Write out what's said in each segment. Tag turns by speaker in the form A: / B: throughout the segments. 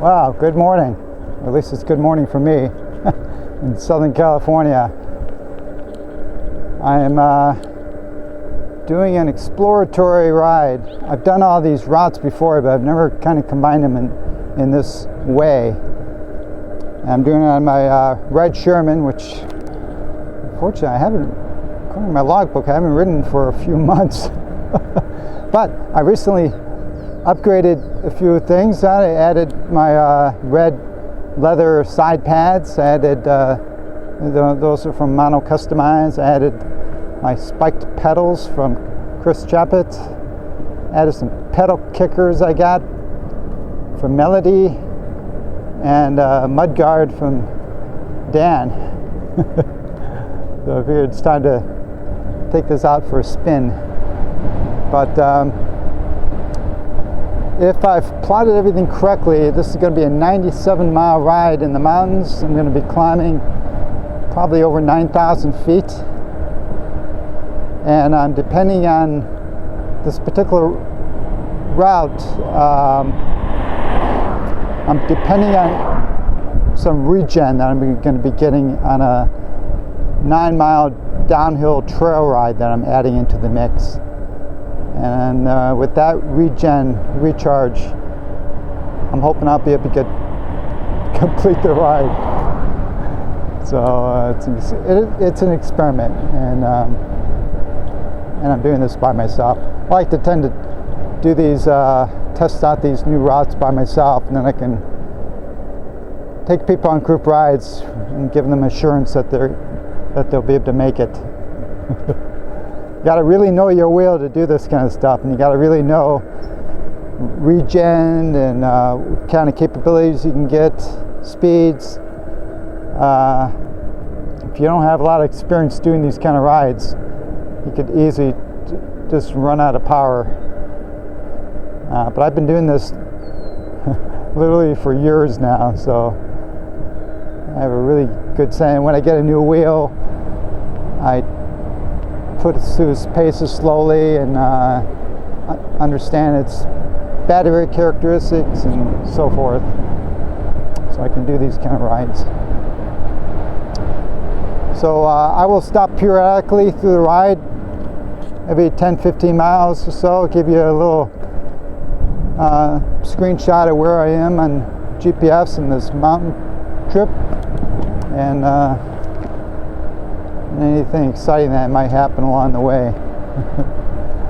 A: Wow, good morning. At least it's good morning for me in Southern California. I am doing an exploratory ride. I've done all these routes before, but I've never kind of combined them in this way. I'm doing it on my red Sherman, which unfortunately I haven't, according to my logbook, I haven't ridden for a few months. But I recently upgraded a few things. I added my red leather side pads. I added those are from Mono Customize. I added my spiked pedals from Chris Chappett. Added some pedal kickers I got from Melody, and mud guard from Dan. So I figured it's time to take this out for a spin. But if I've plotted everything correctly, this is going to be a 97-mile ride in the mountains. I'm going to be climbing probably over 9,000 feet. And I'm depending on this particular route, I'm depending on some regen that I'm going to be getting on a 9-mile downhill trail ride that I'm adding into the mix. And with that recharge, I'm hoping I'll be able to complete the ride. So it's an experiment, and I'm doing this by myself. I like to tend to do these, test out these new routes by myself, and then I can take people on group rides and give them assurance that they'll be able to make it. You got to really know your wheel to do this kind of stuff, and you got to really know regen and what kind of capabilities you can get, speeds. If you don't have a lot of experience doing these kind of rides, you could easily just run out of power. But I've been doing this literally for years now, so I have a really good saying. When I get a new wheel, I put it through its paces slowly and understand its battery characteristics and so forth, so I can do these kind of rides. So I will stop periodically through the ride, every 10-15 miles or so, give you a little screenshot of where I am on GPS in this mountain trip, and anything exciting that might happen along the way.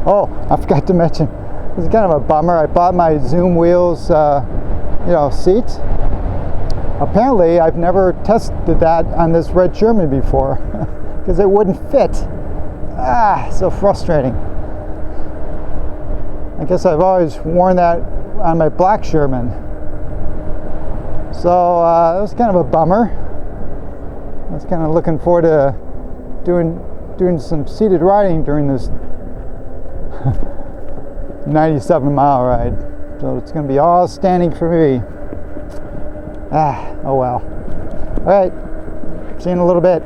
A: Oh, I forgot to mention, this is kind of a bummer. I bought my Zoom wheels, seat. Apparently, I've never tested that on this red Sherman before because it wouldn't fit. So frustrating. I guess I've always worn that on my black Sherman. So it was kind of a bummer. I was kind of looking forward to doing some seated riding during this 97-mile ride. So it's going to be all standing for me. Oh well. All right, see you in a little bit.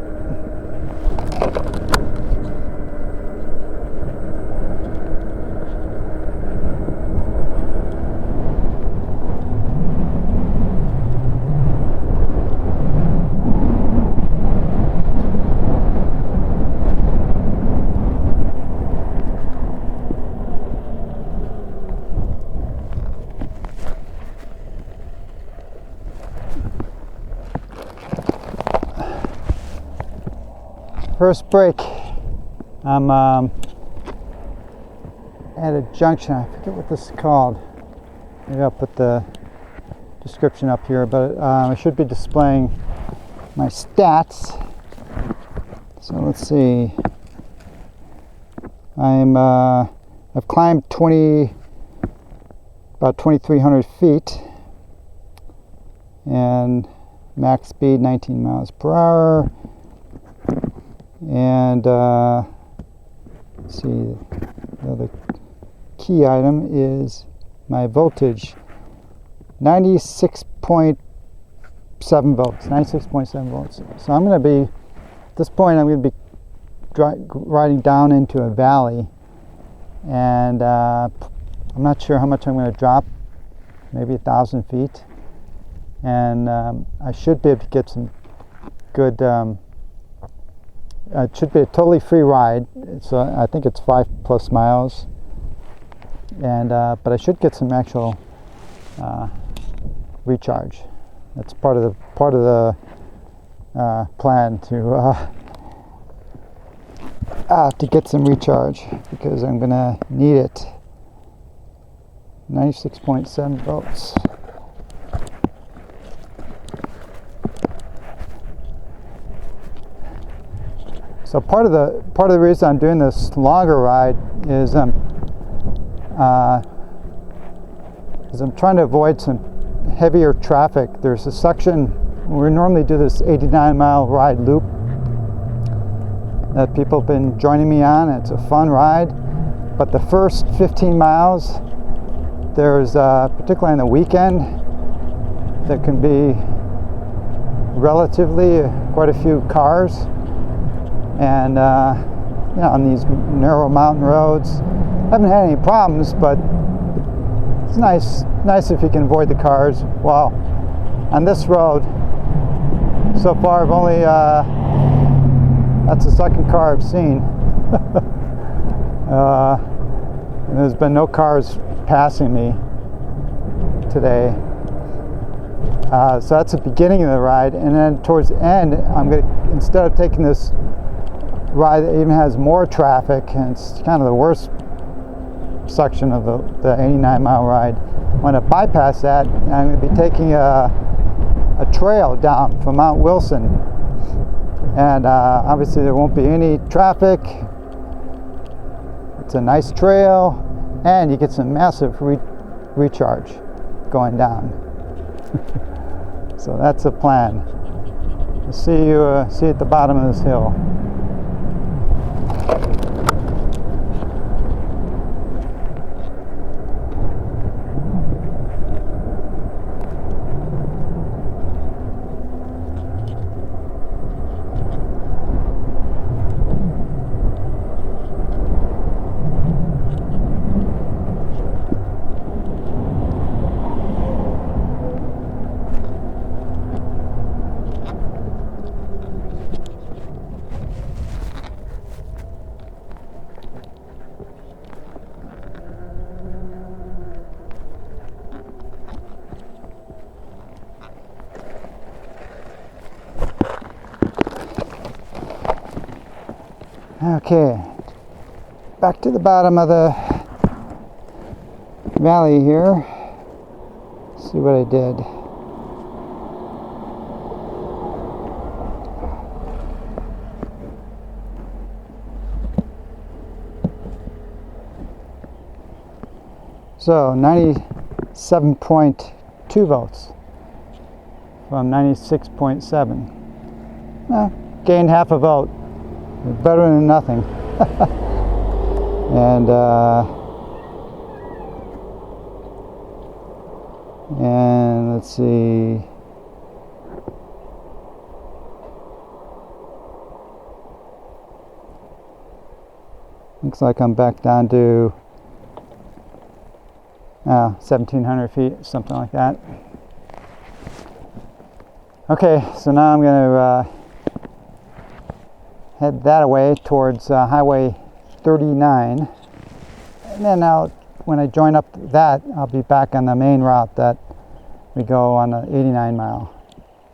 A: First break, I'm at a junction. I forget what this is called. Maybe I'll put the description up here, but I should be displaying my stats. So let's see. I've climbed about 2,300 feet, and max speed 19 miles per hour. And let's see, the other key item is my voltage, 96.7 volts, 96.7 volts. So I'm going to be, at this point, I'm going to be riding down into a valley, and I'm not sure how much I'm going to drop, maybe 1,000 feet. and I should be able to get some good. It should be a totally free ride. So I think it's 5+ miles, and but I should get some actual recharge. That's part of the plan to get some recharge, because I'm gonna need it. 96.7 volts. So part of the reason I'm doing this longer ride is I'm trying to avoid some heavier traffic. There's a section we normally do this 89-mile ride loop that people have been joining me on. It's a fun ride, but the first 15 miles, there's particularly on the weekend, there can be relatively quite a few cars, and on these narrow mountain roads, I haven't had any problems, but it's nice if you can avoid the cars. Well, on this road, so far I've only that's the second car I've seen. And there's been no cars passing me today. So that's the beginning of the ride, and then towards the end, I'm gonna, instead of taking this ride that even has more traffic, and it's kind of the worst section of the 89-mile ride, I'm going to bypass that, and I'm going to be taking a trail down from Mount Wilson, and obviously there won't be any traffic. It's a nice trail, and you get some massive recharge going down. So that's the plan. I'll see you at the bottom of this hill. Okay, back to the bottom of the valley here. Let's see what I did. So 97.2 volts from 96.7. Gained half a volt. Better than nothing. And let's see. Looks like I'm back down to 1,700 feet, something like that. Okay, so now I'm going to head that away towards Highway 39, and then when I join up that, I'll be back on the main route that we go on the 89-mile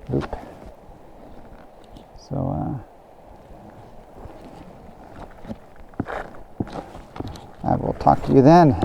A: loop. So I will talk to you then.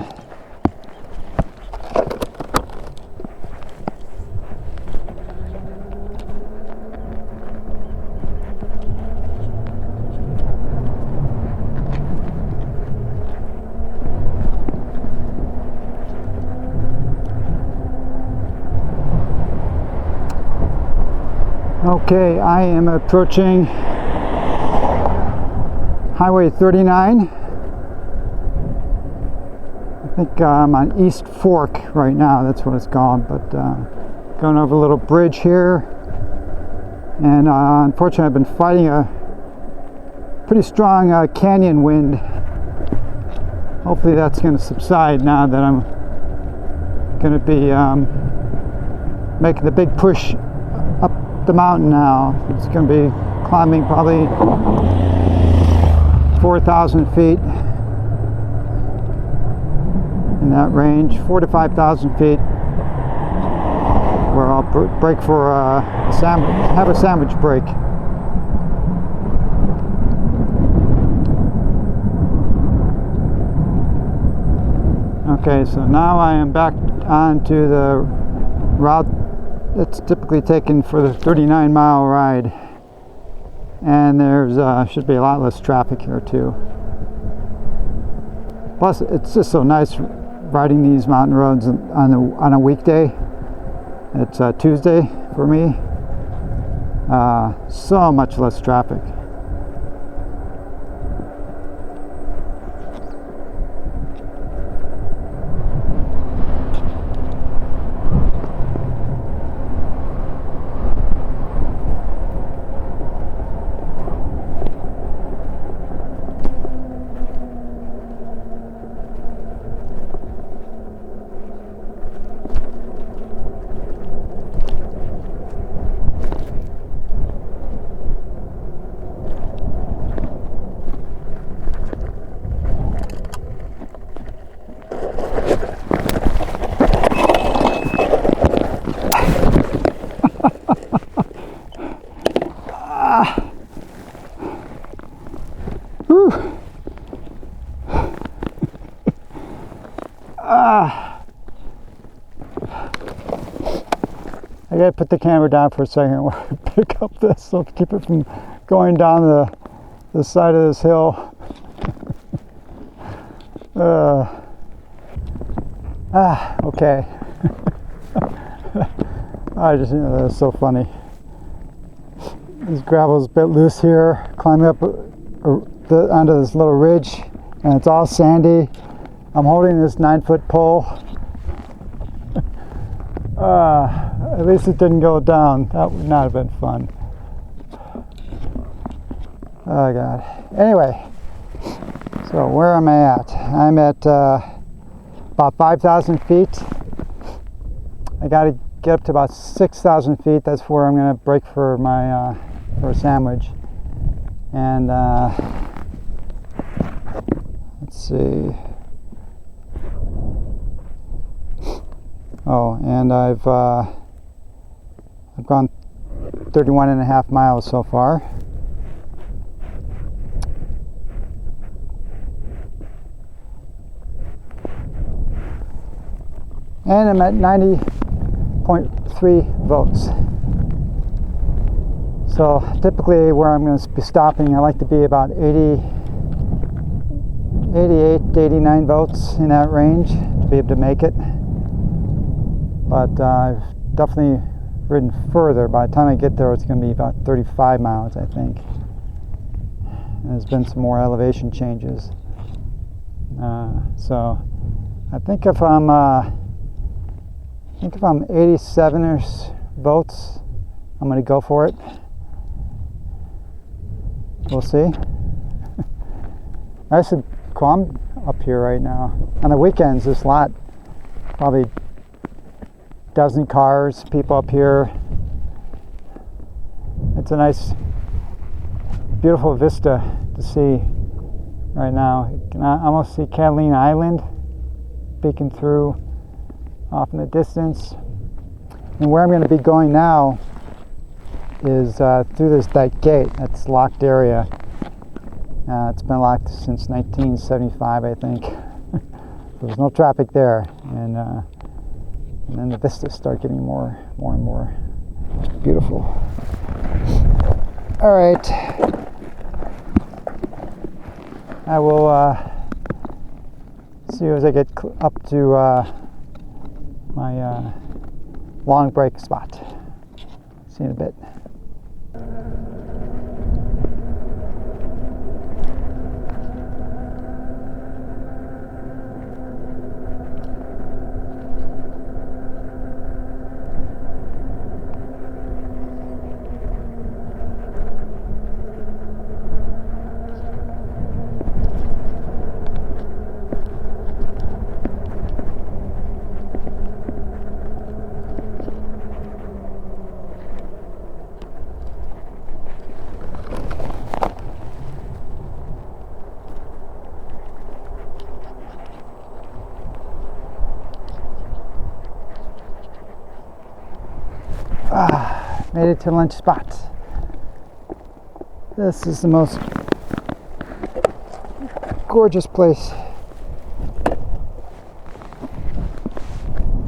A: Okay, I am approaching Highway 39. I think I'm on East Fork right now, that's what it's called, but going over a little bridge here. And unfortunately I've been fighting a pretty strong canyon wind. Hopefully that's going to subside now that I'm going to be making the big push up the mountain now. It's going to be climbing probably 4,000 feet in that range, 4,000 to 5,000 feet, where I'll break for a sandwich, have a sandwich break. Okay, so now I am back onto the route that's typically taken for the 39-mile ride, and there's should be a lot less traffic here too. Plus, it's just so nice riding these mountain roads on a weekday. It's Tuesday for me. So much less traffic. I gotta put the camera down for a second while I pick up this, so keep it from going down the side of this hill. Okay. I just, that's so funny. This gravel's a bit loose here, climbing up onto this little ridge, and it's all sandy. I'm holding this 9-foot pole. At least it didn't go down. That would not have been fun. Oh God. Anyway, so where am I at? I'm at about 5,000 feet. I got to get up to about 6,000 feet. That's where I'm going to break for my for a sandwich. And let's see. Oh, and I've gone 31.5 miles so far. And I'm at 90.3 votes. So typically where I'm going to be stopping, I like to be about 88 to 89 votes in that range to be able to make it. But I've definitely ridden further. By the time I get there, it's going to be about 35 miles, I think. And there's been some more elevation changes. So I think if I'm 87ish votes, I'm going to go for it. We'll see. Nice and calm up here right now. On the weekends, this lot probably dozen cars, people up here. It's a nice, beautiful vista to see right now. You can almost see Catalina Island peeking through off in the distance. And where I'm going to be going now is through that gate. That's locked area. It's been locked since 1975, I think. There's no traffic there, and then the vistas start getting more and more beautiful. All right, I will see you as I get up to my long break spot. See you in a bit. Made it to lunch spot. This is the most gorgeous place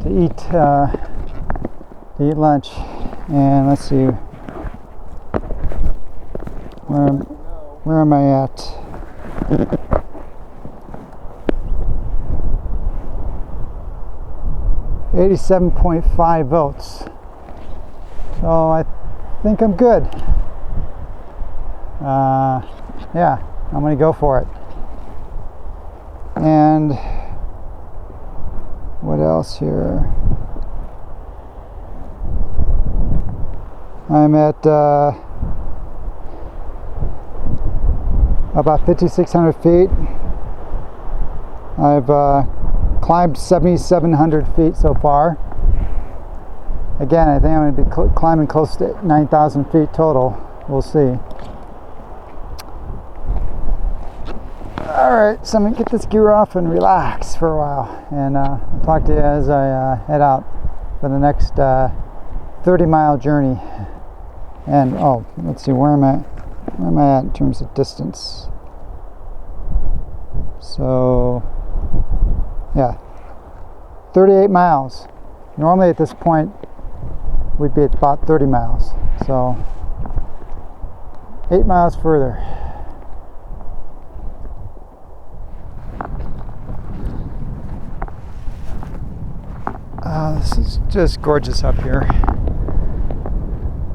A: to eat lunch. And let's see, where am I at? $87.5 votes. So I think I'm good. Yeah, I'm gonna go for it. And what else here? I'm at about 5,600 feet. I've climbed 7,700 feet so far. Again, I think I'm going to be climbing close to 9,000 feet total. We'll see. Alright, so I'm going to get this gear off and relax for a while. And I'll talk to you as I head out for the next 30-mile journey. And, let's see, where am I at in terms of distance? So, yeah, 38 miles. Normally at this point, we'd be at about 30 miles. So, 8 miles further. This is just gorgeous up here.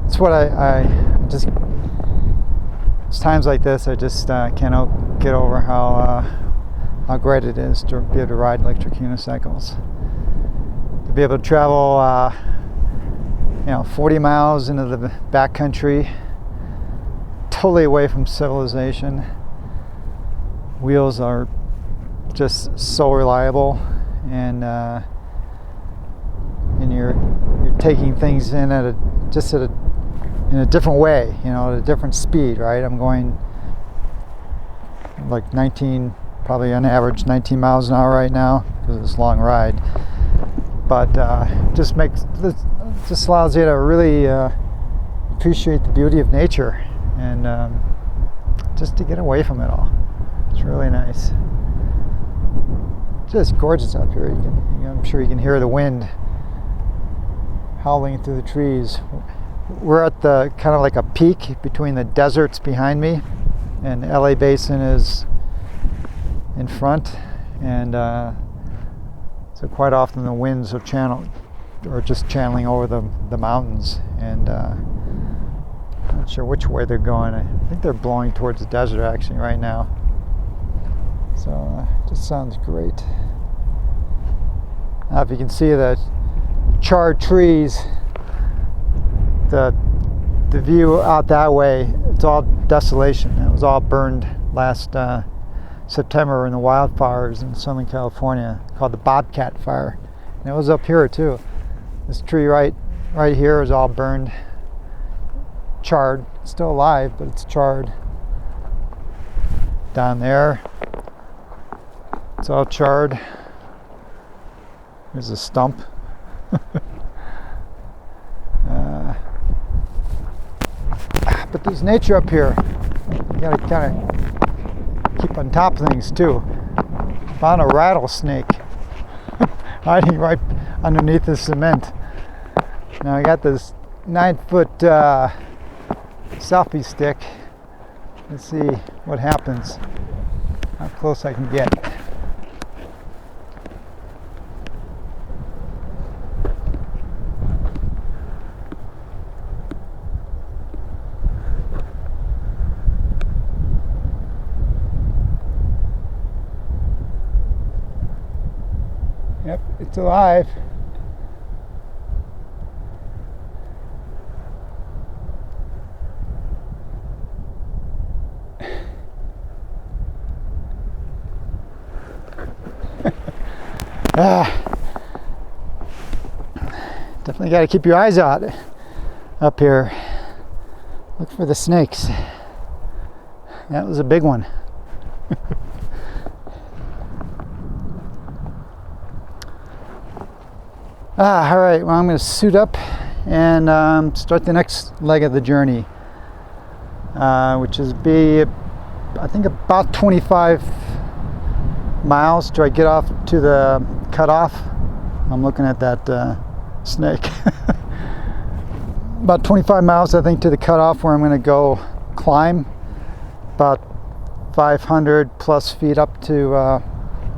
A: It's what I just, it's times like this I just can't get over how great it is to be able to ride electric unicycles. To be able to travel 40 miles into the backcountry, totally away from civilization. Wheels are just so reliable, and you're taking things in in a different way, at a different speed, right? I'm going like probably on average 19 miles an hour right now because it's a long ride. But just allows you to really appreciate the beauty of nature and just to get away from it all. It's really nice. Just gorgeous up here. I'm sure you can hear the wind howling through the trees. We're at the kind of like a peak between the deserts behind me, and the LA Basin is in front, and so quite often the winds are just channeling over the mountains, and I'm not sure which way they're going. I think they're blowing towards the desert actually right now. So it just sounds great. Now if you can see the charred trees, the view out that way, it's all desolation. It was all burned last September in the wildfires in Southern California called the Bobcat Fire. And it was up here too. This tree right here is all burned, charred. It's still alive, but it's charred. Down there, it's all charred. There's a stump. But there's nature up here. You gotta kind of keep on top of things too. Found a rattlesnake hiding right underneath the cement. Now I got this 9-foot selfie stick. Let's see what happens. How close I can get. Yep, it's alive. Definitely got to keep your eyes out up here. Look for the snakes. That was a big one. All right, well, I'm going to suit up and start the next leg of the journey, which is I think about 25 miles till I get off to the cutoff. I'm looking at that snake. About 25 miles, I think, to the cutoff where I'm going to go climb about 500 plus feet up to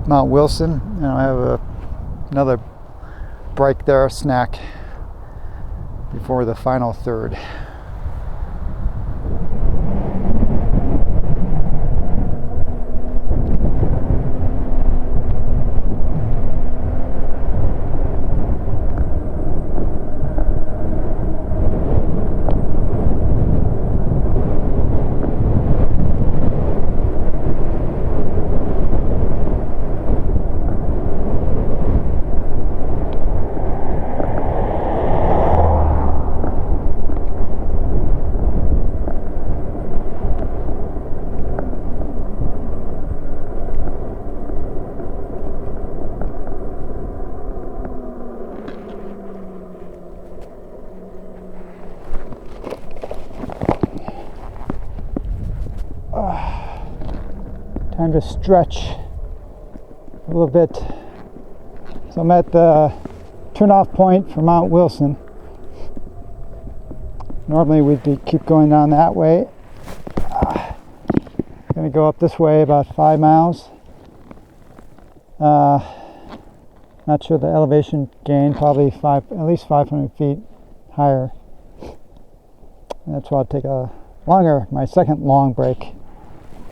A: Mount Wilson, and I have another break there, snack, before the final third. Time to stretch a little bit. So I'm at the turnoff point for Mount Wilson. Normally we'd keep going down that way. Gonna go up this way about 5 miles. Not sure the elevation gain, probably at least 500 feet higher. And that's why I'll take my second long break.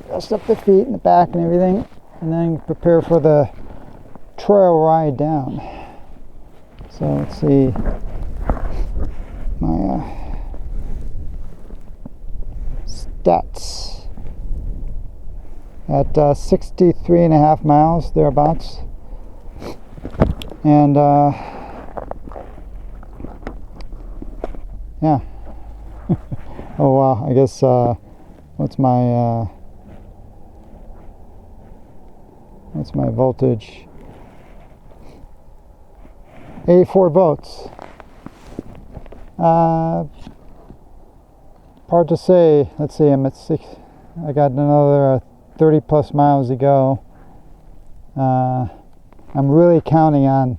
A: Rest up the feet and the back and everything, and then prepare for the trail ride down. So let's see, my stats at 63 and a half miles thereabouts, and yeah. Oh wow, I guess what's my voltage? 84 volts. Hard to say. Let's see, I'm at 6. I got another 30 plus miles to go. I'm really counting on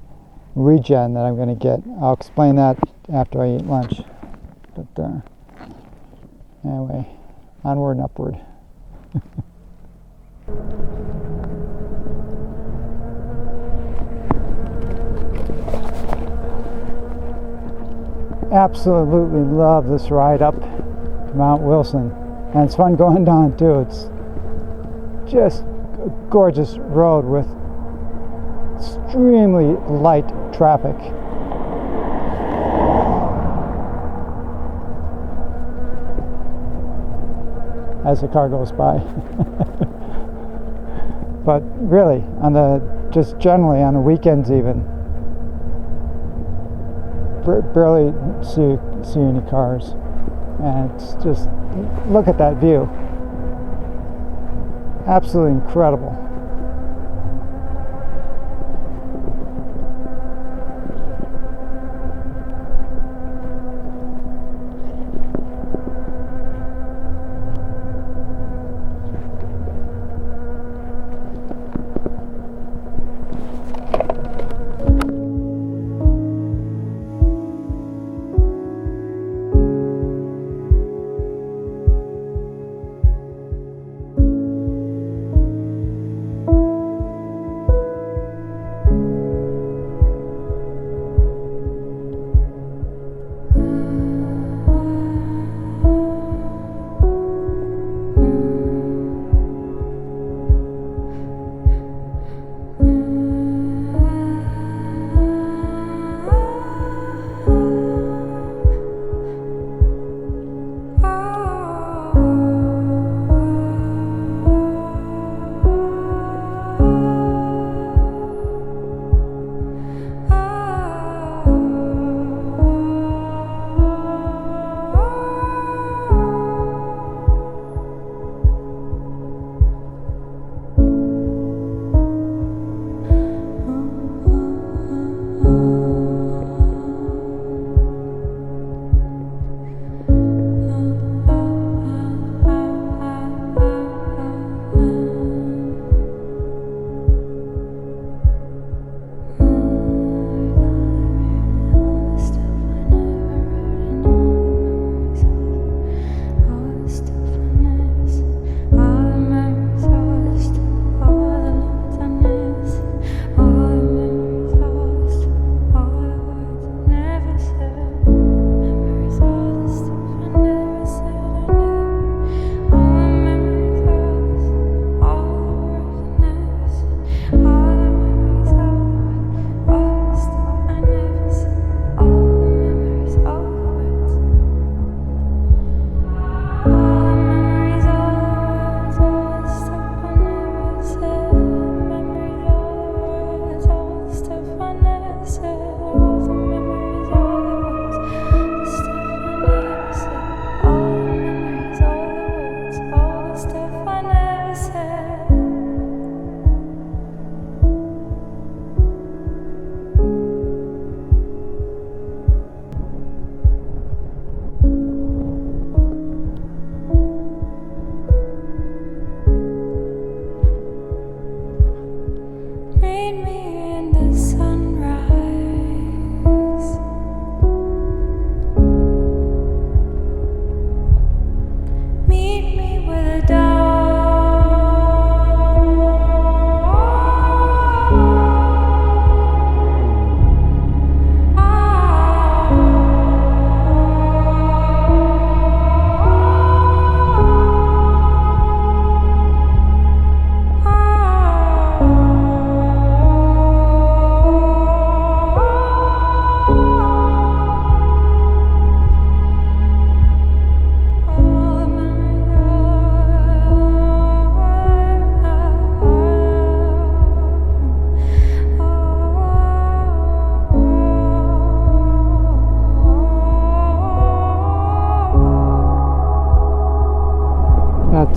A: regen that I'm going to get. I'll explain that after I eat lunch. But anyway, onward and upward. Absolutely love this ride up to Mount Wilson, and it's fun going down too. It's just a gorgeous road with extremely light traffic. As the car goes by. But really, just generally on the weekends even, barely see any cars, and it's just, look at that view. Absolutely incredible.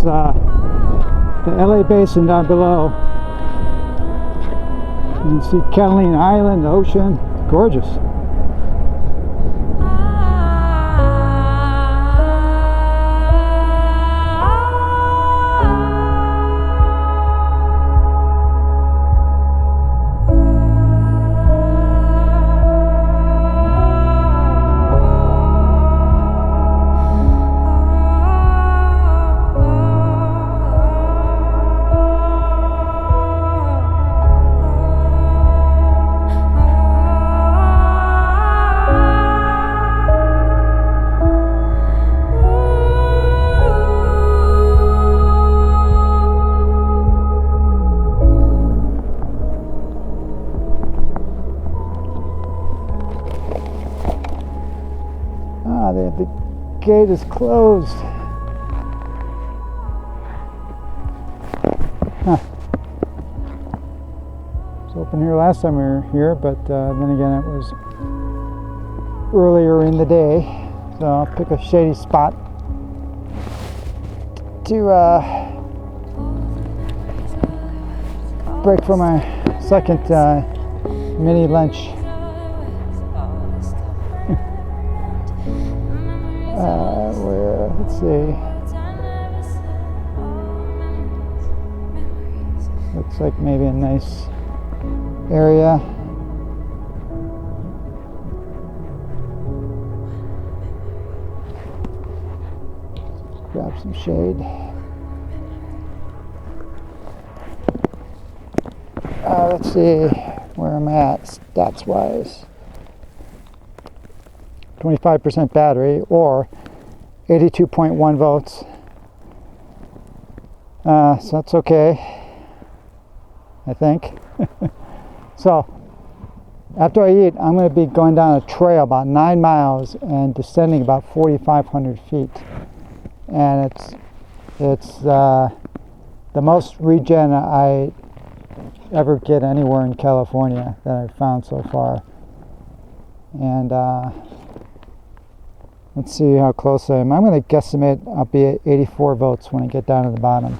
A: That's the LA Basin down below. You see Catalina Island, the ocean, gorgeous. The gate is closed. Huh. It was open here last time we were here, but then again it was earlier in the day, so I'll pick a shady spot to break for my second mini lunch. Let's see. Looks like maybe a nice area. Grab some shade. Let's see where I'm at stats wise. 25% battery, or 82.1 volts. So that's okay, I think. So after I eat, I'm going to be going down a trail about 9 miles and descending about 4,500 feet. And it's the most regen I ever get anywhere in California that I've found so far. And let's see how close I am. I'm going to guesstimate I'll be at 84 volts when I get down to the bottom.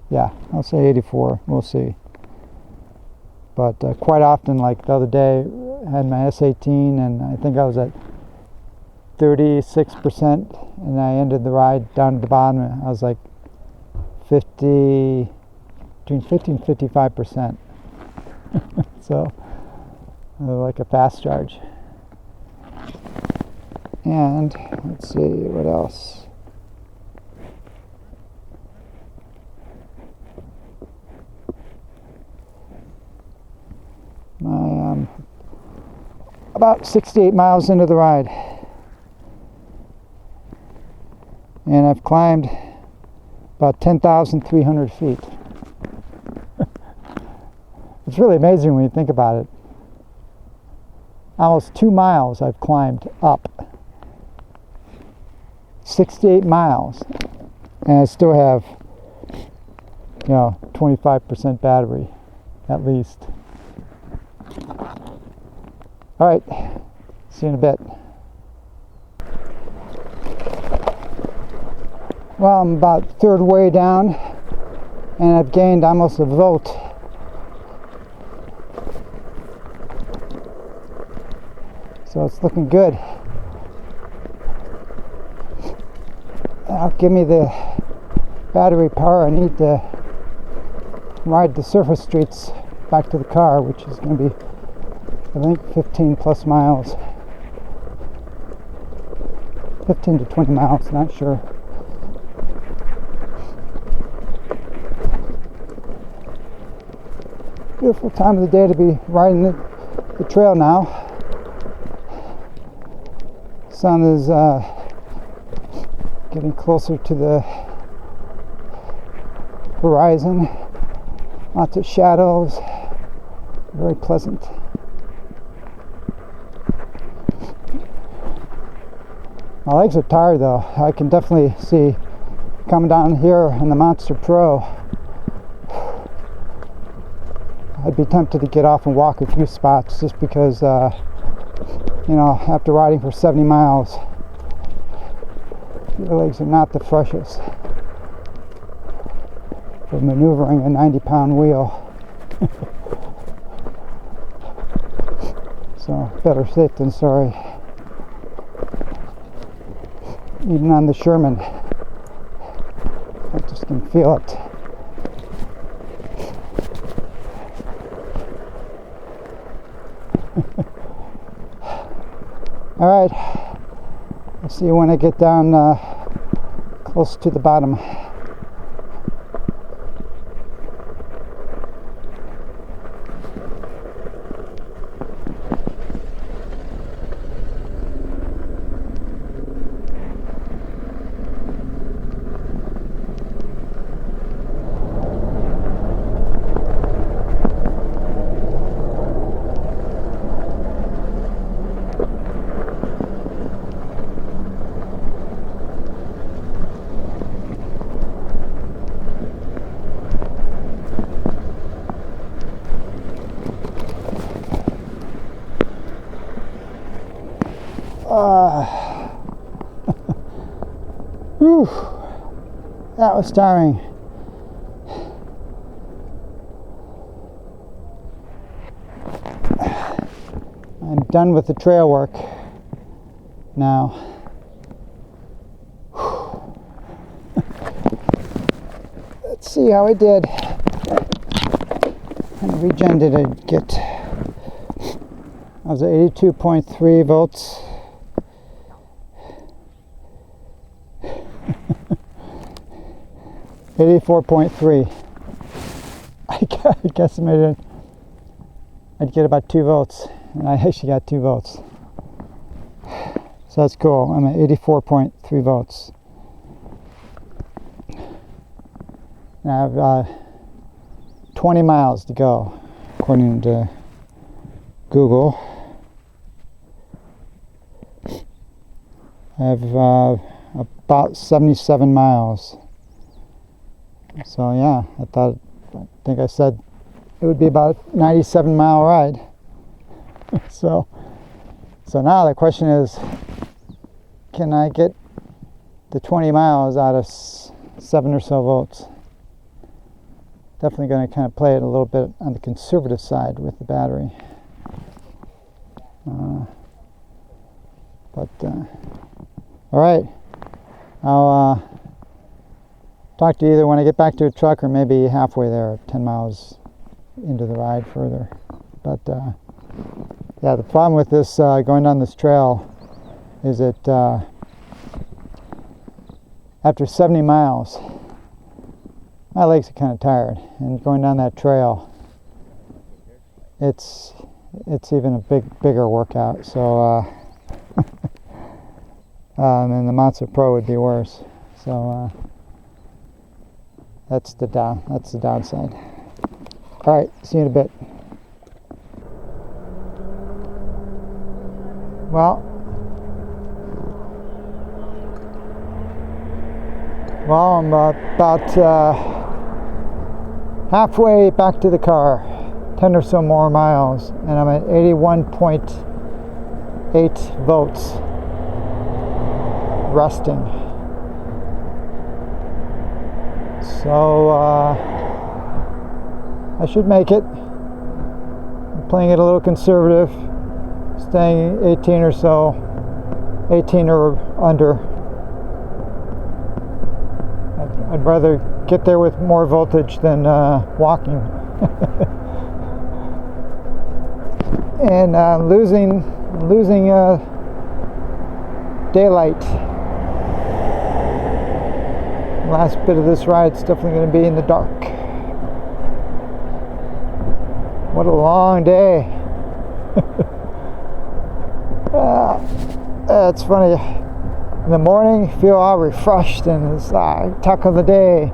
A: Yeah, I'll say 84. We'll see. But quite often, like the other day, I had my S18 and I think I was at 36%, and I ended the ride down to the bottom. I was like between 50 and 55%. So, like a fast charge. And let's see what else. I'm about 68 miles into the ride, and I've climbed about 10,300 feet. It's really amazing when you think about it. Almost 2 miles I've climbed up. 68 miles, and I still have, 25% battery, at least. All right, see you in a bit. Well, I'm about third way down, and I've gained almost a volt. So it's looking good. That'll give me the battery power I need to ride the surface streets back to the car, which is going to be, I think, 15 plus miles. 15 to 20 miles, not sure. Beautiful time of the day to be riding the trail now. Sun is getting closer to the horizon. Lots of shadows. Very pleasant. My legs are tired though. I can definitely see coming down here in the Monster Pro, I'd be tempted to get off and walk a few spots just because after riding for 70 miles, Your legs are not the freshest for maneuvering a 90-pound wheel. So better safe than sorry. Even on the Sherman, I just can feel it. All right, I'll see you when I get down close to the bottom. Whew, that was tiring. I'm done with the trail work now. Let's see how I did. How many regen did I get? I was at 82.3 volts. $84.3. I guesstimated I'd get about 2 volts, and I actually got 2 volts. So that's cool. I'm at 84.3 volts. And I have 20 miles to go, according to Google. I have about 77 miles. So yeah, I think I said it would be about a 97-mile ride. So now the question is, can I get the 20 miles out of 7 or so volts? Definitely going to kind of play it a little bit on the conservative side with the battery. All right, I'll talk to you either when I get back to a truck or maybe halfway there, 10 miles into the ride further. But yeah, the problem with this going down this trail is that after 70 miles, my legs are kind of tired, and going down that trail, it's even a bigger workout. So and the Monster Pro would be worse. So that's the downside. All right, see you in a bit. Well, I'm about halfway back to the car, 10 or so more miles, and I'm at 81.8 volts resting. So I should make it. I'm playing it a little conservative, staying 18 or so, 18 or under. I'd rather get there with more voltage than walking. And losing daylight. The last bit of this ride's definitely going to be in the dark. What a long day. It's funny. In the morning, feel all refreshed and it's talk of the day.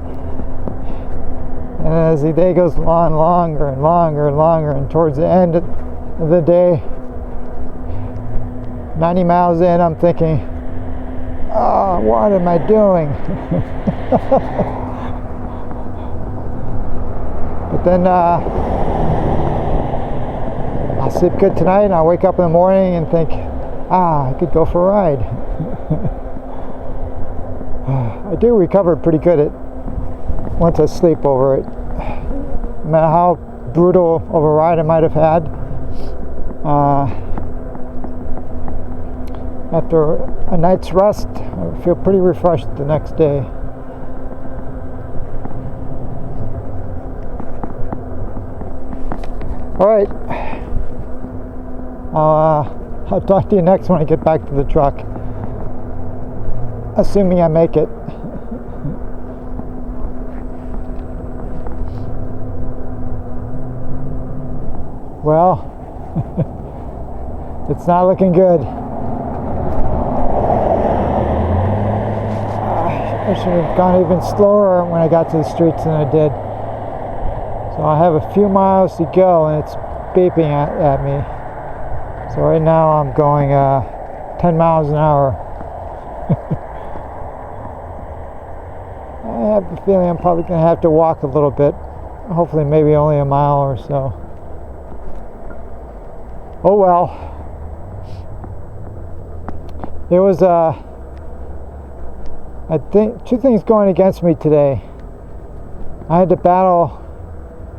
A: And as the day goes on longer and longer and longer, and towards the end of the day, 90 miles in, I'm thinking, oh, what am I doing? But then I'll sleep good tonight, and I'll wake up in the morning and think, I could go for a ride. I do recover pretty good once I sleep over it. No matter how brutal of a ride I might have had, after a night's rest, I feel pretty refreshed the next day. All right, I'll talk to you next when I get back to the truck, assuming I make it. Well, it's not looking good. I should have gone even slower when I got to the streets than I did. So I have a few miles to go and it's beeping at me. So right now I'm going 10 miles an hour. I have the feeling I'm probably going to have to walk a little bit. Hopefully maybe only a mile or so. Oh well. There was I think two things going against me today. I had to battle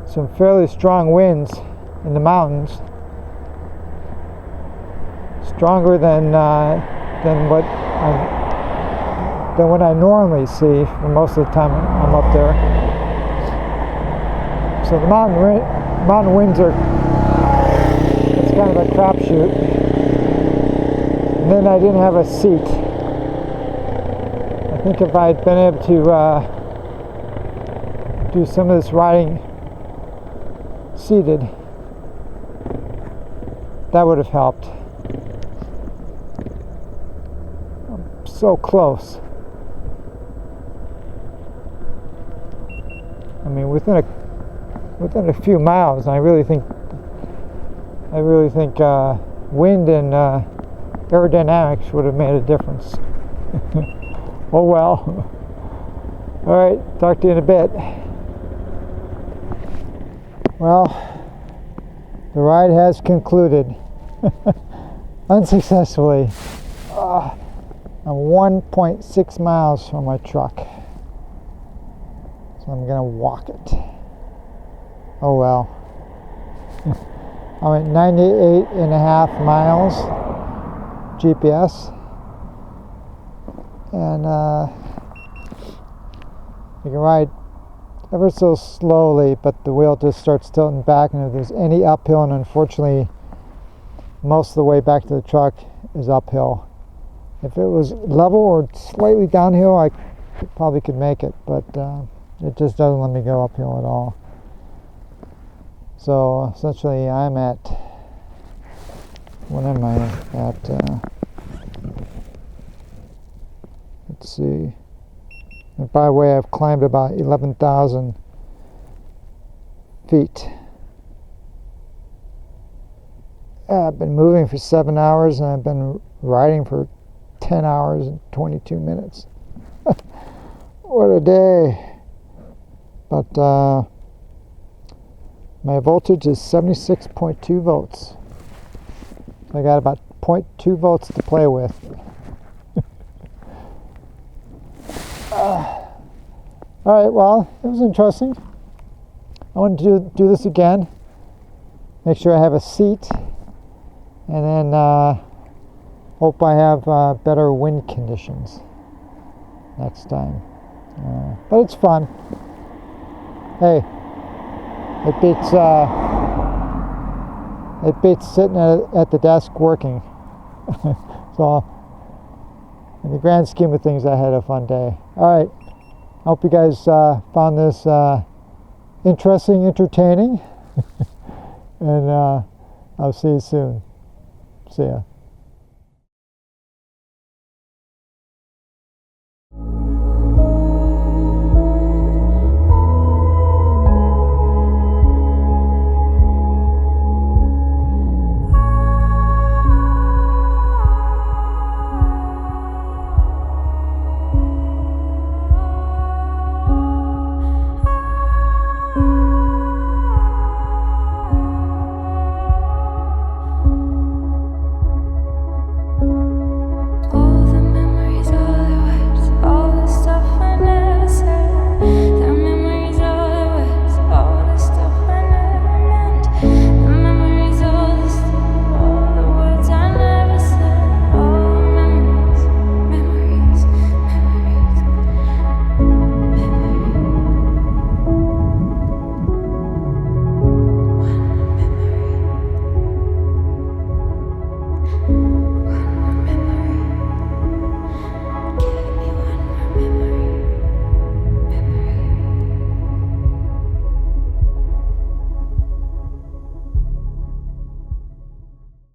A: some fairly strong winds in the mountains, stronger than what I normally see for most of the time I'm up there. So the mountain winds are, it's kind of a crapshoot. And then I didn't have a seat. I think if I had been able to do some of this riding seated, that would have helped. I'm so close. I mean, within a few miles. I really think wind and aerodynamics would have made a difference. Oh well. All right, talk to you in a bit. Well, the ride has concluded unsuccessfully. I'm 1.6 miles from my truck, so I'm gonna walk it. Oh well. I'm at 98.5 miles GPS, and you can ride ever so slowly, but the wheel just starts tilting back, and if there's any uphill, and unfortunately most of the way back to the truck is uphill. If it was level or slightly downhill, I probably could make it, but it just doesn't let me go uphill at all. So essentially I'm at, what am I at? Let's see. And by the way, I've climbed about 11,000 feet. I've been moving for 7 hours, and I've been riding for 10 hours and 22 minutes. What a day. But my voltage is 76.2 volts. So I got about 0.2 volts to play with. All right, well, it was interesting. I want to do this again. Make sure I have a seat, and then hope I have better wind conditions next time. But it's fun. Hey, it beats sitting at the desk working. So in the grand scheme of things, I had a fun day. All right. I hope you guys found this interesting, entertaining. And I'll see you soon. See ya.